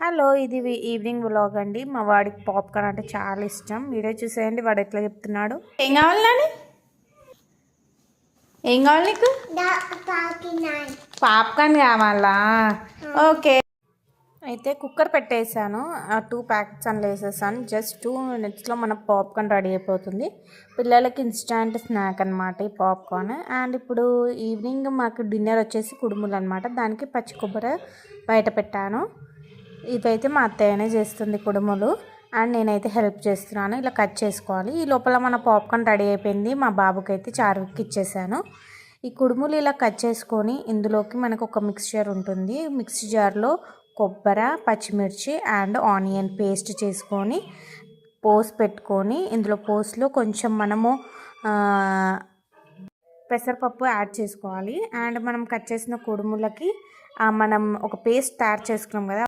Hello, ఇది evening vlog అండి. మా వాడికి పాప్కార్న్ అంటే చాలా ఇష్టం. వీడియో చూసేయండి వాడు ఎట్లా చెప్తున్నాడు. ఏం కావాలి నాని? ఏం కావాలి నీకు? పాప్కార్న్ కావాలా? ఓకే. అయితే కుక్కర్ పెట్టేసాను. 2 ప్యాకెట్స్ అని వేసేసాను. జస్ట్ 2 మినిట్స్లో మన పాప్కార్న్ రెడీ అయిపోతుంది. పిల్లలకి ఇన్స్టాంట్ స్నాక్ అనమాట ఈ పాప్కార్న్. అండ్ ఇప్పుడు ఈవినింగ్ మాకు డిన్నర్ వచ్చేసి కుడుములు అనమాట. దానికి పచ్చి కొబ్బరి బయట పెట్టాను. ఇదైతే మా అత్తయ్యనే చేస్తుంది కుడుములు. అండ్ నేనైతే హెల్ప్ చేస్తున్నాను. ఇలా కట్ చేసుకోవాలి. ఈ లోపల మన పాప్కార్న్ రెడీ అయిపోయింది. మా బాబుకి అయితే చారుకి ఇచ్చేసాను. ఈ కుడుములు ఇలా కట్ చేసుకొని ఇందులోకి మనకు ఒక మిక్స్చర్ ఉంటుంది. మిక్సీ జార్లో కొబ్బరి, పచ్చిమిర్చి అండ్ ఆనియన్ పేస్ట్ చేసుకొని పోసి పెట్టుకొని ఇందులో పోస్లో కొంచెం మనము పెసరపప్పు యాడ్ చేసుకోవాలి. అండ్ మనం కట్ చేసిన కుడుములకి మనం ఒక పేస్ట్ తయారు చేసుకున్నాం కదా,